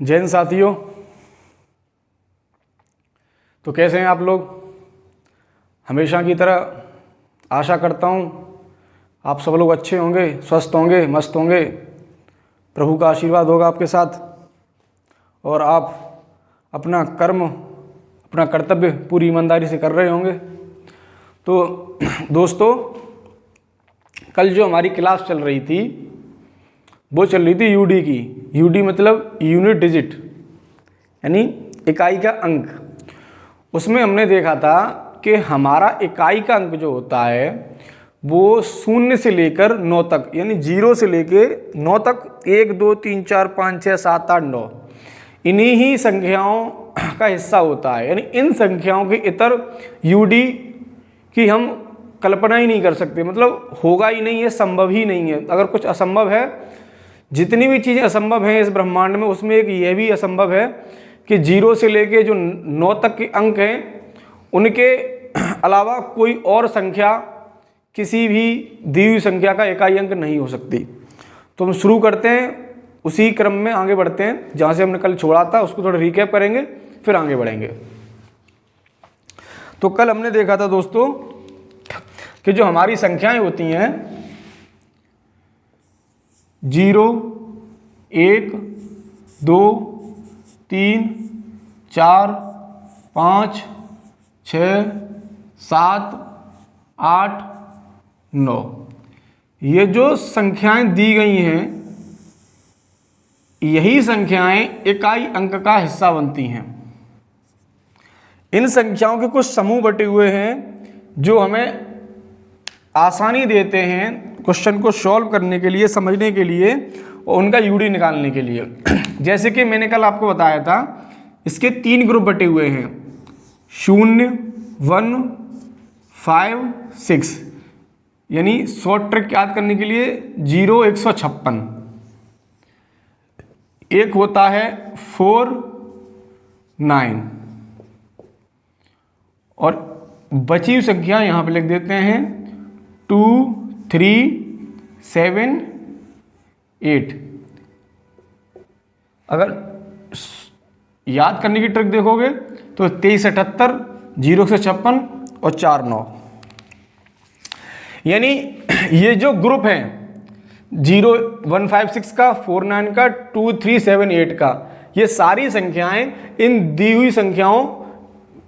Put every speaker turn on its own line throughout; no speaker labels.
जैन साथियों, तो कैसे हैं आप लोग। हमेशा की तरह आशा करता हूँ आप सब लोग अच्छे होंगे, स्वस्थ होंगे, मस्त होंगे। प्रभु का आशीर्वाद होगा आपके साथ और आप अपना कर्म, अपना कर्तव्य पूरी ईमानदारी से कर रहे होंगे। तो दोस्तों, कल जो हमारी क्लास चल रही थी वो चल रही थी यूडी की। यूडी मतलब यूनिट डिजिट, यानी इकाई का अंक। उसमें हमने देखा था कि हमारा इकाई का अंक जो होता है वो 0 से लेकर 9 तक, यानी 0 से लेकर 9 तक 1 2 3 4 5 6 7 8 9 इन्हीं ही संख्याओं का हिस्सा होता है। यानी इन संख्याओं के इतर यूडी की हम कल्पना ही नहीं कर सकते, मतलब होगा ही नहीं है, संभव ही नहीं है। अगर कुछ असंभव है, जितनी भी चीज़ें असंभव हैं इस ब्रह्मांड में, उसमें एक यह भी असंभव है कि 0 से लेके जो 9 तक के अंक हैं उनके अलावा कोई और संख्या, किसी भी दी हुई संख्या का इकाई अंक नहीं हो सकती। तो हम शुरू करते हैं, उसी क्रम में आगे बढ़ते हैं जहाँ से हमने कल छोड़ा था, उसको थोड़ा रिकैप करेंगे फिर आगे बढ़ेंगे। तो कल हमने देखा था दोस्तों कि जो हमारी संख्याएं होती हैं 0 1 2 3 4 5 6 7 8 9, ये जो संख्याएं दी गई हैं यही संख्याएं इकाई अंक का हिस्सा बनती हैं। इन संख्याओं के कुछ समूह बटे हुए हैं जो हमें आसानी देते हैं क्वेश्चन को सॉल्व करने के लिए, समझने के लिए और उनका यूडी निकालने के लिए। जैसे कि मैंने कल आपको बताया था, इसके 3 ग्रुप बटे हुए हैं, 0 1 5 6। यानी शॉर्ट ट्रिक याद करने के लिए 0 156, एक होता है 4 9 और बची हुई संख्या यहां पे लिख देते हैं 2 3 7 8। अगर याद करने की ट्रिक देखोगे तो 23 78, 0 156 और 4 9। यानी ये जो ग्रुप है 0 1 5 6 का, 4 9 का, 2 3 7 8 का, ये सारी संख्याएं इन दी हुई संख्याओं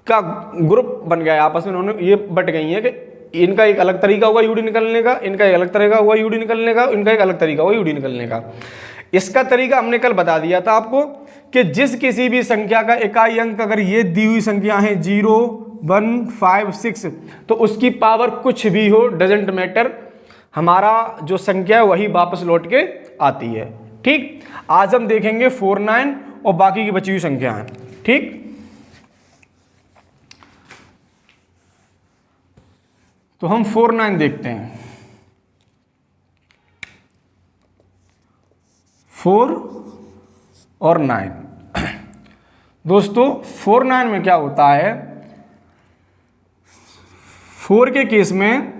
का ग्रुप बन गया है। आपस में उन्होंने ये बट गई हैं कि इनका एक अलग तरीका होगा यूडी निकलने का, इनका एक अलग तरीका होगा यूडी निकलने का, इनका एक अलग तरीका होगा यूडी निकलने का। इसका तरीका हमने कल बता दिया था आपको कि जिस किसी भी संख्या का इकाई अंक अगर ये दी हुई संख्या है 0 1 5 6, तो उसकी पावर कुछ भी हो, डजेंट मैटर, हमारा जो संख्या है वही वापस लौट के आती है। ठीक, आज हम देखेंगे 4 9 और बाकी की बची हुई संख्या है। ठीक, तो हम 4 9 देखते हैं। 4 और 9 दोस्तों, 4 9 में क्या होता है, 4 के केस में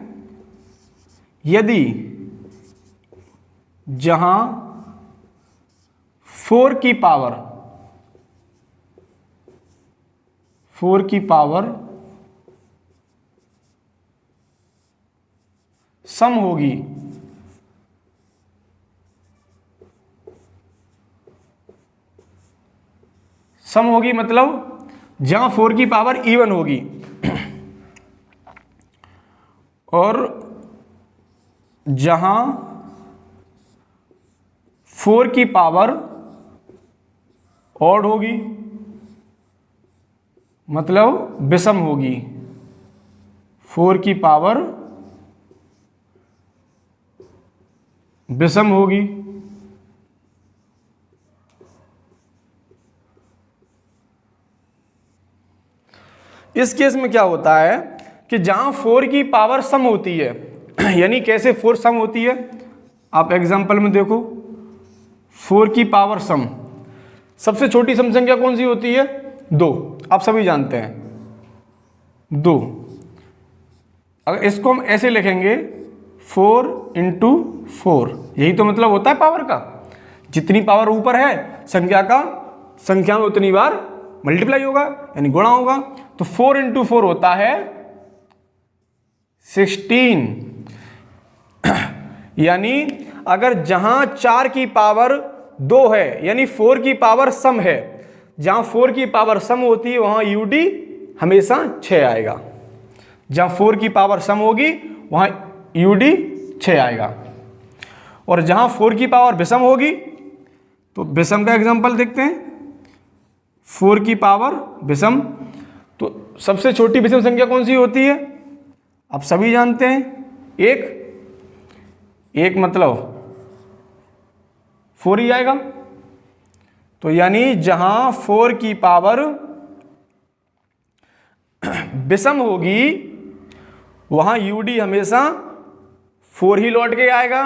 यदि जहां 4 की पावर सम होगी, मतलब जहां 4 की पावर इवन होगी और जहां 4 की पावर ऑड होगी, मतलब विषम होगी। 4 की पावर विषम होगी, इस केस में क्या होता है कि जहां 4 की पावर सम होती है, यानी कैसे 4 सम होती है, आप एग्जांपल में देखो। 4 की पावर सम, सबसे छोटी सम संख्या कौन सी होती है, 2, आप सभी जानते हैं 2। अगर इसको हम ऐसे लिखेंगे 4 इंटू 4, यही तो मतलब होता है पावर का। जितनी पावर ऊपर है संख्या का संख्या में उतनी बार मल्टीप्लाई होगा यानी गुणा होगा। तो 4 × 4 होता है 16। यानी अगर जहां 4 की पावर 2 है यानी 4 की पावर सम है, जहां 4 की पावर सम होती है वहां यूडी हमेशा 6 आएगा। जहां 4 की पावर सम होगी वहां यूडी 6 आएगा। और जहां 4 की पावर विषम होगी तो विषम का एग्जांपल देखते हैं। 4 की पावर विषम, तो सबसे छोटी विषम संख्या कौन सी होती है? आप सभी जानते हैं, एक मतलब 4 ही आएगा। तो यानी जहां 4 की पावर विषम होगी वहां यूडी हमेशा 4 ही लौट के आएगा।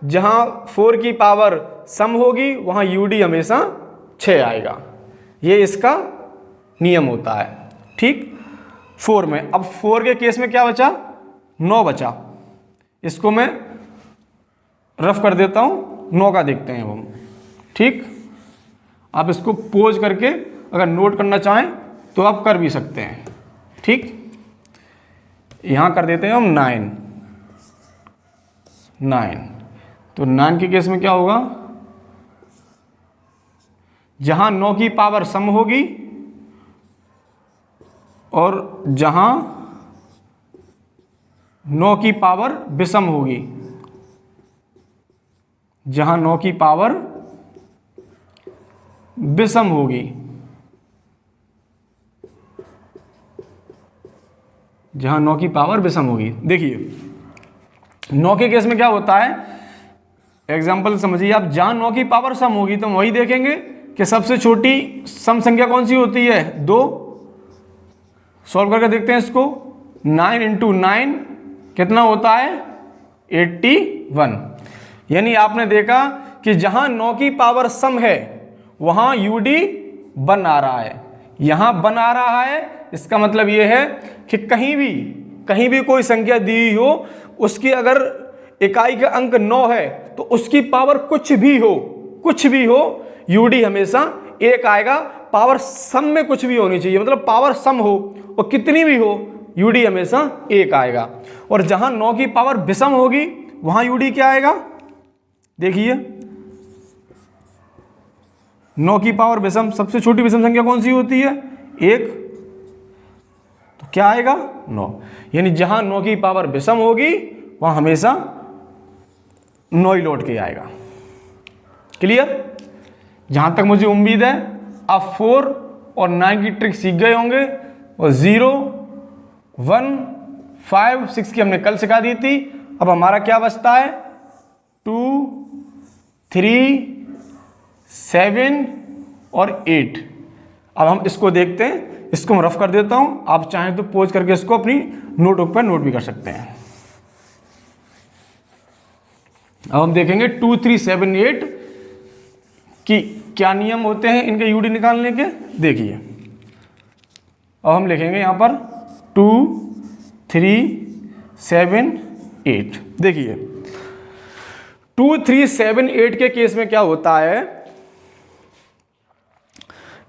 जहां 4 की पावर सम होगी वहां यूडी हमेशा 6 आएगा। ये इसका नियम होता है। ठीक, 4 में। अब 4 के केस में क्या बचा? 9 बचा। इसको मैं रफ कर देता हूं, 9 का देखते हैं हम। ठीक, आप इसको पोज करके अगर नोट करना चाहें तो आप कर भी सकते हैं। ठीक, यहां कर देते हैं हम 9। तो 9 के केस में क्या होगा? जहां 9 की पावर सम होगी और जहां 9 की पावर विषम होगी, जहां 9 की पावर विषम होगी, जहां 9 की पावर विषम होगी। देखिए 9 के केस में क्या होता है, एग्जाम्पल समझिए आप। जहां 9 की पावर सम होगी तो हम वही देखेंगे कि सबसे छोटी सम संख्या कौन सी होती है? 2। सॉल्व करके देखते हैं इसको। 9 × 9 कितना होता है? 81। यानी आपने देखा कि जहां 9 की पावर सम है वहां यूडी 1 आ रहा है, यहां 1 आ रहा है। इसका मतलब यह है कि कहीं भी कोई संख्या दी हुई हो, उसकी अगर इकाई का अंक 9 है तो उसकी पावर कुछ भी हो यूडी हमेशा 1 आएगा। पावर सम में कुछ भी होनी चाहिए, मतलब पावर सम हो और कितनी भी हो यूडी हमेशा 1 आएगा। और जहां 9 की पावर विषम होगी वहां यूडी क्या आएगा? देखिए 9 की पावर विषम, सबसे छोटी विषम संख्या कौन सी होती है? 1। तो क्या आएगा? 9। यानी जहां 9 की पावर विषम होगी वहां हमेशा 9 ही लौट के आएगा। क्लियर? जहां तक मुझे उम्मीद है आप 4 और 9 की ट्रिक सीख गए होंगे। और 0, 1, 5, 6 की हमने कल सिखा दी थी। अब हमारा क्या बचता है? 2, 3, 7 और 8। अब हम इसको देखते हैं, इसको मैं रफ कर देता हूं। आप चाहें तो पोज करके इसको अपनी नोटबुक पर नोट भी कर सकते हैं। अब हम देखेंगे 2, 3, 7, 8 कि क्या नियम होते हैं इनके यूडी निकालने के। देखिए अब हम लिखेंगे यहां पर 2, 3, 7, 8। देखिए 2, 3, 7, 8 के केस में क्या होता है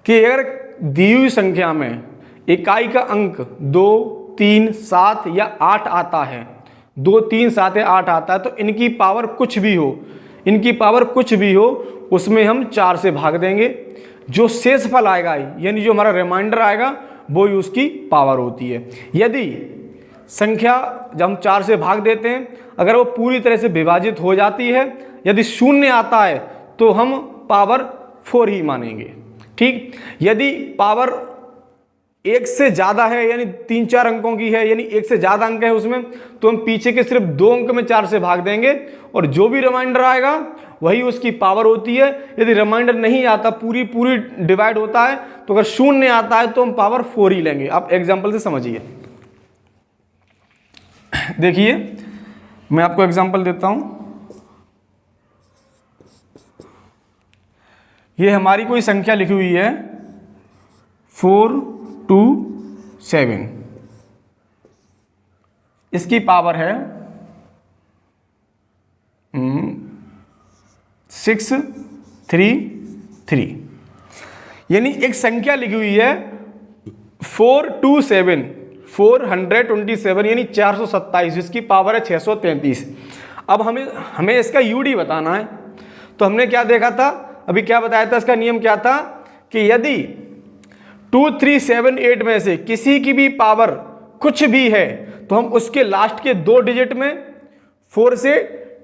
कि अगर दी हुई संख्या में इकाई का अंक 2, 3, 7 या 8 आता है, 2, 3, 7 या 8 आता है, तो इनकी पावर कुछ भी हो उसमें हम 4 से भाग देंगे। जो शेष फल आएगा यानी जो हमारा रिमाइंडर आएगा वो ही उसकी पावर होती है। यदि संख्या जब हम 4 से भाग देते हैं अगर वो पूरी तरह से विभाजित हो जाती है, यदि 0 आता है तो हम पावर 4 ही मानेंगे। ठीक, यदि पावर 1 से ज़्यादा है यानी 3-4 अंकों की है, यानी 1 से ज़्यादा अंक है उसमें, तो हम पीछे के सिर्फ 2 अंक में 4 से भाग देंगे और जो भी रिमाइंडर आएगा वही उसकी पावर होती है। यदि रिमाइंडर नहीं आता, पूरी डिवाइड होता है, तो अगर 0 आता है तो हम पावर 4 ही लेंगे। आप एग्जाम्पल से समझिए। देखिए मैं आपको एग्जाम्पल देता हूं। ये हमारी कोई संख्या लिखी हुई है 4, 2, 7। इसकी पावर है 6, 3, 3। यानी एक संख्या लिखी हुई है 427 427 यानी 427, जिसकी पावर है 633। अब हमें इसका यूडी बताना है। तो हमने क्या देखा था, अभी क्या बताया था, इसका नियम क्या था कि यदि 2378 में से किसी की भी पावर कुछ भी है तो हम उसके लास्ट के 2 डिजिट में 4 से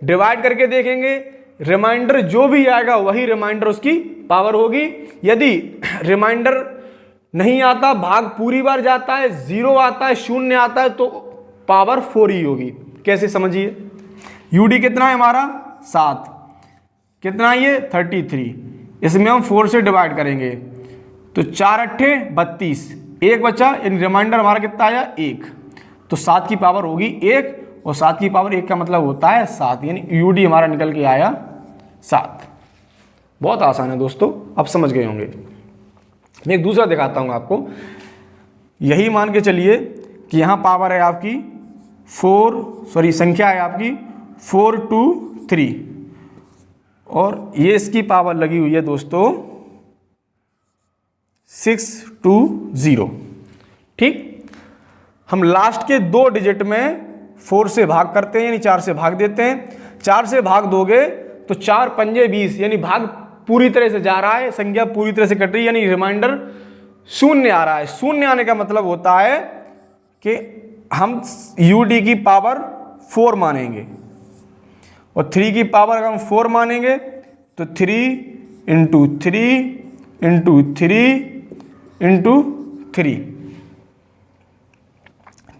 डिवाइड करके देखेंगे। रिमाइंडर जो भी आएगा वही रिमाइंडर उसकी पावर होगी। यदि रिमाइंडर नहीं आता, भाग पूरी बार जाता है, 0 आता है, 0 आता है, तो पावर 4 ही होगी। कैसे समझिए, यूडी कितना है हमारा 7, कितना है ये 33, इसमें हम 4 से डिवाइड करेंगे तो 4 अट्ठे 32, 1 बचा, यानी रिमाइंडर हमारा कितना आया 1, तो 7 की पावर होगी 1, और 7 की पावर 1 का मतलब होता है 7, यानी यूडी हमारा निकल के आया 7। बहुत आसान है दोस्तों, आप समझ गए होंगे। मैं एक दूसरा दिखाता हूँ आपको। यही मान के चलिए कि यहाँ पावर है आपकी संख्या है आपकी 423, और ये इसकी पावर लगी हुई है दोस्तों 620। ठीक, हम लास्ट के 2 डिजिट में 4 से भाग करते हैं, यानी 4 से भाग देते हैं। 4 से भाग दोगे तो 4 पंजे 20, यानी भाग पूरी तरह से जा रहा है, संख्या पूरी तरह से कट रही है, यानी रिमाइंडर 0 आ रहा है। 0 आने का मतलब होता है कि हम यूडी की पावर 4 मानेंगे, और 3 की पावर अगर हम 4 मानेंगे तो 3 into 3 into 3 into 3,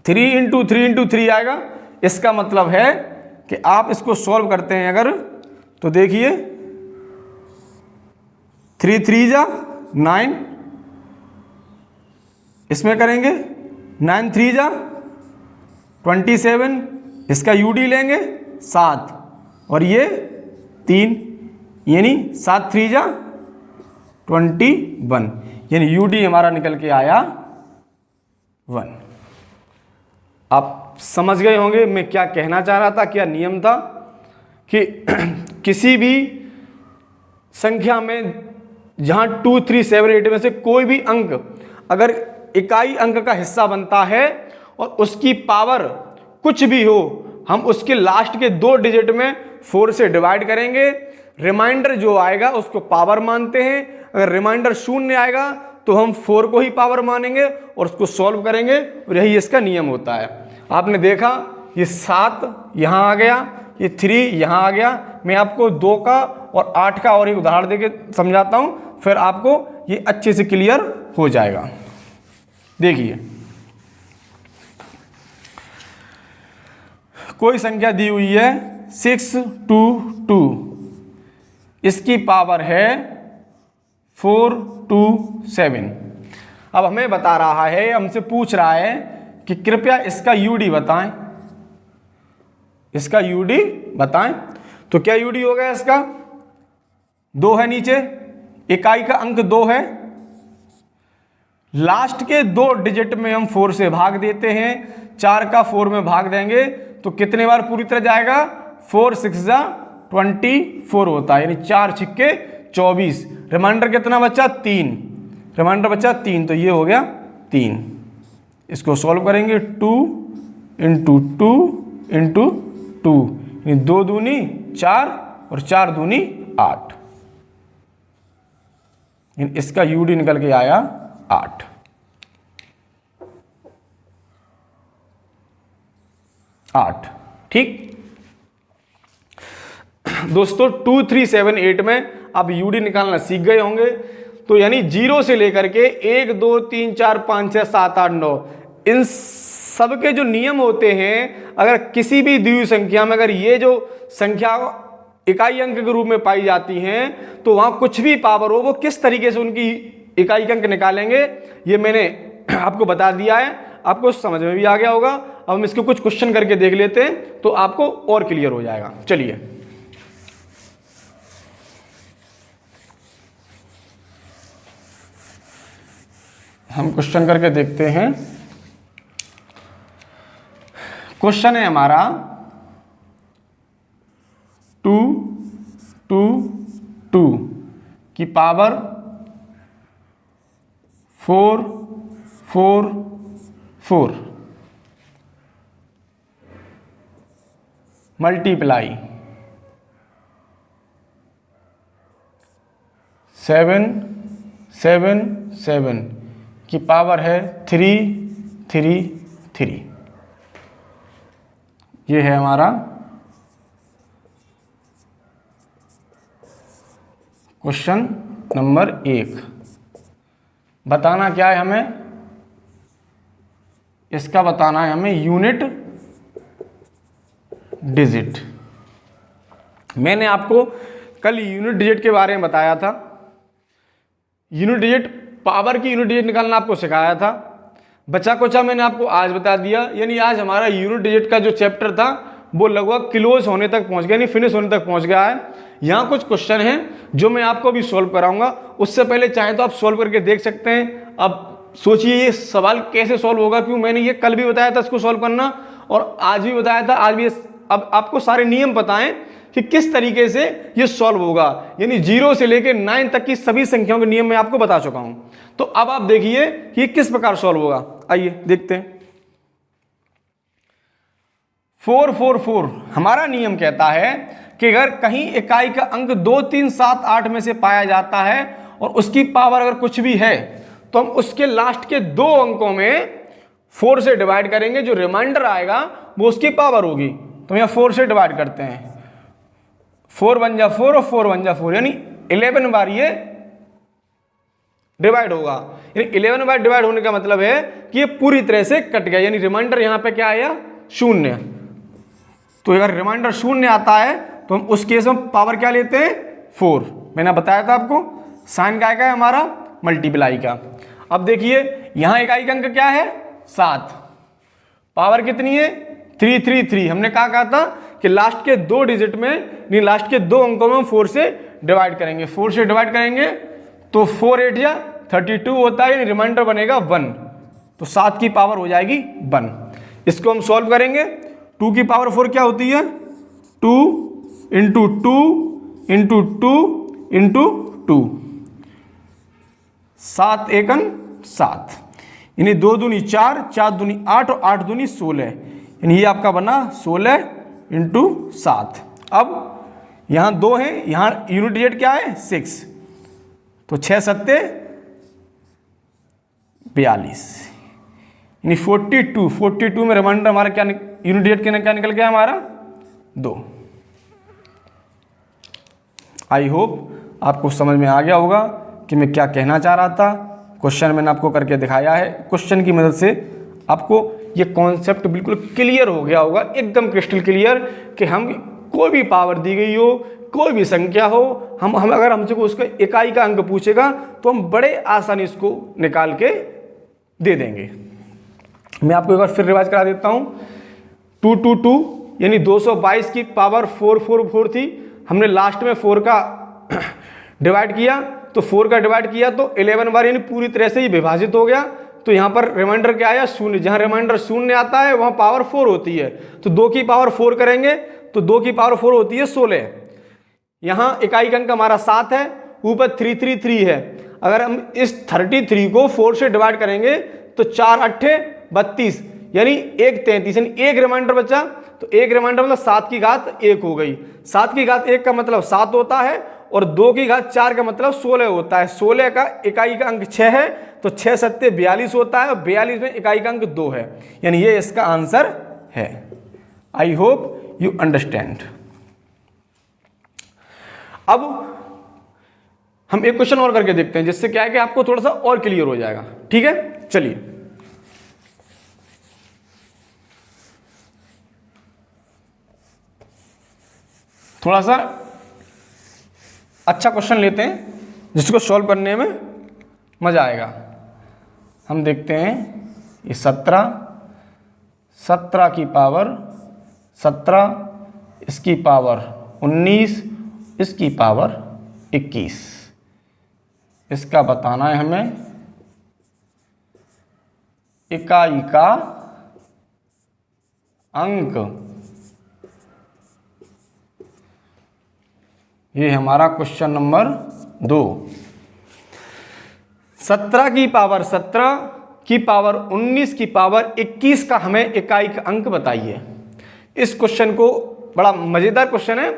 3 into 3 into 3 आएगा। इसका मतलब है कि आप इसको सॉल्व करते हैं अगर, तो देखिए 3 3 जा 9, इसमें करेंगे 9 3 जा 27, इसका यूडी लेंगे 7, और ये 3, यानी 7 3 जा 21, यानी यूडी हमारा निकल के आया 1। आप समझ गए होंगे मैं क्या कहना चाह रहा था, क्या नियम था कि किसी भी संख्या में जहां 2 3 7 8 में से कोई भी अंक अगर इकाई अंक का हिस्सा बनता है और उसकी पावर कुछ भी हो, हम उसके लास्ट के 2 डिजिट में 4 से डिवाइड करेंगे। रिमाइंडर जो आएगा उसको पावर मानते हैं। अगर रिमाइंडर 0 आएगा तो हम 4 को ही पावर मानेंगे और उसको सॉल्व करेंगे, और यही इसका नियम होता है। आपने देखा ये 7 यहाँ आ गया, ये 3 यहाँ आ गया। मैं आपको 2 का और 8 का और एक उदाहरण देके समझाता हूँ, फिर आपको ये अच्छे से क्लियर हो जाएगा। देखिए, कोई संख्या दी हुई है 622, इसकी पावर है 427। अब हमें बता रहा है, हमसे पूछ रहा है कि कृपया इसका यूडी बताएं, इसका यूडी बताएं। तो क्या यूडी हो गया इसका 2 है, नीचे इकाई का अंक 2 है, लास्ट के 2 डिजिट में हम 4 से भाग देते हैं। 4 का 4 में भाग देंगे तो कितने बार पूरी तरह जाएगा, 4 6 जा 24 होता है, यानी 4 छिक्के 24। रिमाइंडर कितना बचा 3, रिमाइंडर बचा 3, तो ये हो गया 3। इसको सॉल्व करेंगे 2 इंटू 2 इंटू 2, यानी 2 दूनी 4 और 4 दूनी 8, यानी इसका यूडी निकल के आया 8। ठीक दोस्तों, 2 3 7 8 में आप यूडी निकालना सीख गए होंगे। तो यानी 0 से लेकर के 1 2 3 4 5 6 7 8 9 इन सब के जो नियम होते हैं, अगर किसी भी द्वितीय संख्या में अगर ये जो संख्या इकाई अंक के रूप में पाई जाती हैं, तो वहां कुछ भी पावर हो, वो किस तरीके से उनकी इकाई अंक निकालेंगे ये मैंने आपको बता दिया है। आपको समझ में भी आ गया होगा। अब हम इसके कुछ क्वेश्चन करके देख लेते हैं तो आपको और क्लियर हो जाएगा। चलिए, हम क्वेश्चन करके देखते हैं। क्वेश्चन है हमारा 2 2 2 की पावर 4 4 4 मल्टीप्लाई 7 7 7 की पावर है 3 3 3। ये है हमारा क्वेश्चन नंबर 1। बताना क्या है हमें, इसका बताना है हमें यूनिट डिजिट। मैंने आपको कल यूनिट डिजिट के बारे में बताया था। यूनिट डिजिट, पावर की यूनिट डिजिट निकालना आपको सिखाया था। बचा कुचा मैंने आपको आज बता दिया। यानी आज हमारा यूनिट डिजिट का जो चैप्टर था वो लगभग क्लोज होने तक पहुंच गया, यानी फिनिश होने तक पहुंच गया है। यहाँ कुछ क्वेश्चन हैं जो मैं आपको अभी सॉल्व कराऊंगा। उससे पहले चाहे तो आप सॉल्व करके देख सकते हैं। अब सोचिए ये सवाल कैसे सॉल्व होगा, क्यों मैंने ये कल भी बताया था इसको सॉल्व करना, और आज भी बताया था, आज भी। अब आपको सारे नियम पता है कि किस तरीके से ये सॉल्व होगा। यानी 0 से लेकर 9 तक की सभी संख्याओं के नियम मैं आपको बता चुका हूं। तो अब आप देखिए कि ये किस प्रकार सॉल्व होगा। आइए देखते हैं। 4 4 4 हमारा नियम कहता है कि अगर कहीं इकाई का अंक 2 3 7 8 में से पाया जाता है और उसकी पावर अगर कुछ भी है तो हम उसके लास्ट के 2 अंकों में 4 से डिवाइड करेंगे। जो रिमाइंडर आएगा वो उसकी पावर होगी। तो यहाँ 4 से डिवाइड करते हैं। 4 1 जा 4 और 4 1 जा 4, यानी 11 बार ये डिवाइड होगा। यानी 11 बार डिवाइड होने का मतलब है कि ये पूरी तरह से कट गया। यानी रिमाइंडर यहाँ पे क्या आया, 0। तो अगर रिमाइंडर 0 आता है तो हम उस केस में पावर क्या लेते हैं, 4। मैंने बताया था आपको साइन का है हमारा मल्टीप्लाई का। अब देखिए यहां इकाई का अंक क्या है, 7। पावर कितनी है, 3 3 3। हमने कहा था कि लास्ट के 2 डिजिट में, नहीं लास्ट के 2 अंकों में हम 4 से डिवाइड करेंगे। 4 से डिवाइड करेंगे तो 4 8 या 32 होता है, यानी रिमाइंडर बनेगा 1। तो 7 की पावर हो जाएगी 1। इसको हम सॉल्व करेंगे। 2 की पावर 4 क्या होती है, 2 इंटू 2 इंटू 2 इंटू 2। 7 एकन 7, यानी 2 दूनी 4, 4 दूनी 8 और 8 दूनी 16। यानी ये आपका बना 16 इंटू 7। अब यहाँ 2 है, यहाँ यूनिट डिजिट क्या है, 6। तो 6 7 42, यानी 42। 42 में रिमाइंडर हमारा क्या, यूनिट डिजिट क्या निकल गया हमारा, 2। आई होप आपको समझ में आ गया होगा कि मैं क्या कहना चाह रहा था। क्वेश्चन मैंने आपको करके दिखाया है। क्वेश्चन की मदद से आपको ये कॉन्सेप्ट बिल्कुल क्लियर हो गया होगा, एकदम क्रिस्टल क्लियर, कि हम कोई भी पावर दी गई हो, कोई भी संख्या हो, हम अगर हमसे को उसका इकाई का अंक पूछेगा तो हम बड़े आसानी इसको निकाल के दे देंगे। मैं आपको एक बार फिर रिवाइज करा देता हूँ। 2 2 2 यानी 222 की पावर 4 4 4 थी। हमने लास्ट में 4 का डिवाइड किया, तो 4 का डिवाइड किया तो 11 बार, यानी पूरी तरह से ये विभाजित हो गया। तो यहाँ पर रिमाइंडर क्या आया, 0। जहाँ रिमाइंडर 0 आता है वहाँ पावर 4 होती है। तो 2 की पावर 4 करेंगे तो 2 की पावर 4 होती है 16। यहाँ इकाई का अंक हमारा 7 है, ऊपर 3 3 3 है। अगर हम इस 33 को 4 से डिवाइड करेंगे तो 4 8 32, यानी 1 33, यानी एक रिमाइंडर बचा। तो एक रिमाइंडर मतलब 7 की घात 1 हो गई। 7 की घात 1 का मतलब 7 होता है, और 2 की घात 4 का मतलब 16 होता है। 16 का इकाई का अंक 6 है, तो 6 7 42 होता है, और 42 में इकाई का अंक 2 है। यानी ये इसका आंसर है। I hope you understand. अब हम एक क्वेश्चन और करके देखते हैं, जिससे क्या है कि आपको थोड़ा सा और क्लियर हो जाएगा। ठीक है, चलिए। थोड़ा सा अच्छा क्वेश्चन लेते हैं जिसको सॉल्व करने में मजा आएगा। हम देखते हैं ये 17 की पावर 17, इसकी पावर 19, इसकी पावर 21। इसका बताना है हमें इकाई का अंक। ये हमारा क्वेश्चन नंबर 2। 17 की पावर 17 की पावर 19 की पावर 21 का हमें इकाई का अंक बताइए। इस क्वेश्चन को बड़ा मजेदार क्वेश्चन है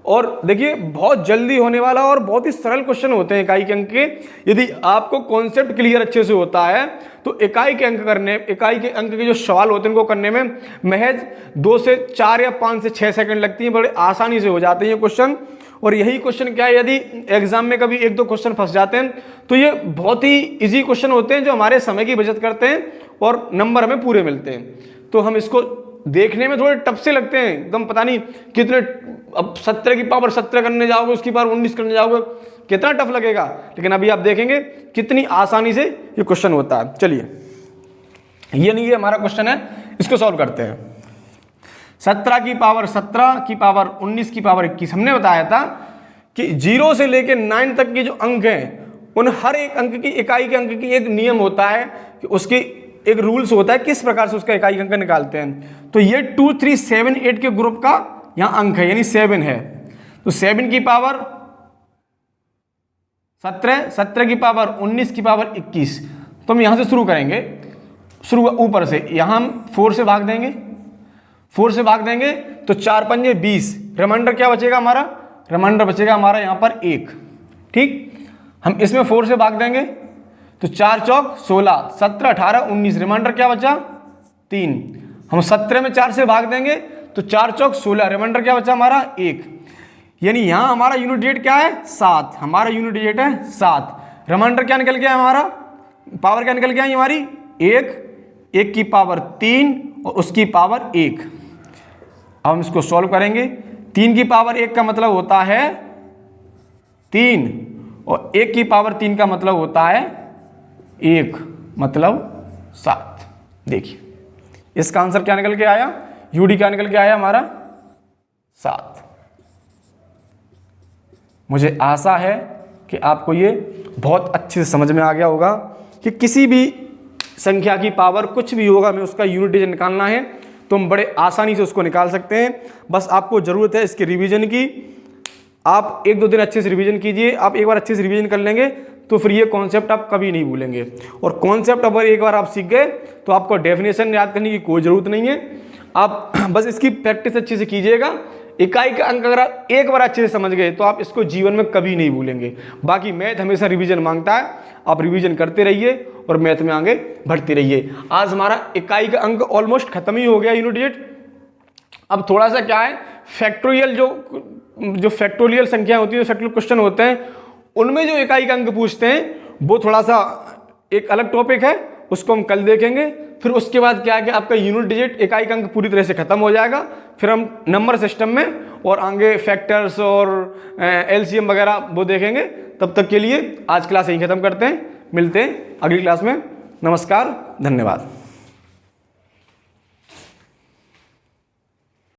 और देखिए बहुत जल्दी होने वाला और बहुत ही सरल क्वेश्चन होते हैं इकाई के अंक के। यदि आपको कॉन्सेप्ट क्लियर अच्छे से होता है तो इकाई के अंक के जो सवाल होते हैं उनको करने में महज 2 से 4 या 5 से 6 सेकंड लगती हैं, बड़े आसानी से हो जाते हैं ये क्वेश्चन। और यही क्वेश्चन क्या है, यदि एग्जाम में कभी 1-2 क्वेश्चन फंस जाते हैं तो ये बहुत ही इजी क्वेश्चन होते हैं जो हमारे समय की बचत करते हैं और नंबर हमें पूरे मिलते हैं। तो हम इसको देखने में थोड़े टफ से लगते हैं, एकदम पता नहीं कितने, अब 17 की पावर 17 करने जाओगे, उसकी पावर 19 करने जाओगे, कितना टफ लगेगा। लेकिन अभी आप देखेंगे कितनी आसानी से ये क्वेश्चन होता है। चलिए, ये नहीं, ये हमारा क्वेश्चन है, इसको सॉल्व करते हैं। 17 की पावर 17 की पावर 19 की पावर 21, हमने बताया था कि 0 से लेके 9 तक के जो अंक हैं उन हर एक अंक की, इकाई के अंक की एक नियम होता है कि उसकी एक रूल्स होता है किस प्रकार से उसका इकाई अंक निकालते हैं। तो ये 2, 3, 7, 8 के ग्रुप का यहाँ अंक है, यानी 7 है। तो 7 की पावर 17, 17 की पावर 19 की पावर 21। तो हम यहाँ से शुरू करेंगे, शुरू ऊपर से, यहाँ हम 4 से भाग देंगे, 4 से भाग देंगे तो 4 पंजे 20, रिमाइंडर क्या बचेगा हमारा, रिमाइंडर बचेगा हमारा यहाँ पर 1। ठीक, हम इसमें 4 से भाग देंगे तो 4 चौक 16, 17, 18, 19, रिमाइंडर क्या बचा 3। हम 17 में 4 से भाग देंगे तो 4 चौक 16, रिमाइंडर क्या बचा हमारा 1। यानी यहाँ हमारा यूनिट डिजिट क्या है 7, हमारा यूनिट डिजिट है 7। रिमाइंडर क्या निकल गया हमारा, पावर क्या निकल गया हमारी 1, 1 की पावर 3 और उसकी पावर 1। अब हम इसको सॉल्व करेंगे। 3 की पावर 1 का मतलब होता है 3 और 1 की पावर 3 का मतलब होता है 1, मतलब 7। देखिए इसका आंसर क्या निकल के आया, यूडी क्या निकल के आया हमारा 7। मुझे आशा है कि आपको ये बहुत अच्छे से समझ में आ गया होगा कि किसी भी संख्या की पावर कुछ भी होगा, हमें उसका यूनिट डिजिट निकालना है तो हम बड़े आसानी से उसको निकाल सकते हैं। बस आपको ज़रूरत है इसके रिवीजन की। आप 1-2 दिन अच्छे से रिवीजन कीजिए, आप एक बार अच्छे से रिवीजन कर लेंगे तो फिर ये कॉन्सेप्ट आप कभी नहीं भूलेंगे। और कॉन्सेप्ट अगर एक बार आप सीख गए तो आपको डेफिनेशन याद करने की कोई ज़रूरत नहीं है, आप बस इसकी प्रैक्टिस अच्छे से कीजिएगा। इकाई का अंक अगर आप एक बार अच्छे से समझ गए तो आप इसको जीवन में कभी नहीं भूलेंगे। बाकी मैथ हमेशा रिवीजन मांगता है, आप रिवीजन करते रहिए और मैथ में आगे बढ़ते रहिए। आज हमारा इकाई का अंक ऑलमोस्ट खत्म ही हो गया, यूनिट डिजिट। अब थोड़ा सा क्या है, फैक्टोरियल जो फैक्टोरियल संख्या होती है, फैक्टोरियल क्वेश्चन होते हैं, उनमें जो इकाई का अंक पूछते हैं वो थोड़ा सा एक अलग टॉपिक है, उसको हम कल देखेंगे। फिर उसके बाद क्या है कि आपका यूनिट डिजिट इकाई का अंक पूरी तरह से खत्म हो जाएगा। फिर हम नंबर सिस्टम में और आगे फैक्टर्स और एलसीएम वगैरह वो देखेंगे। तब तक के लिए आज क्लास यहीं खत्म करते हैं, मिलते हैं अगली क्लास में। नमस्कार, धन्यवाद।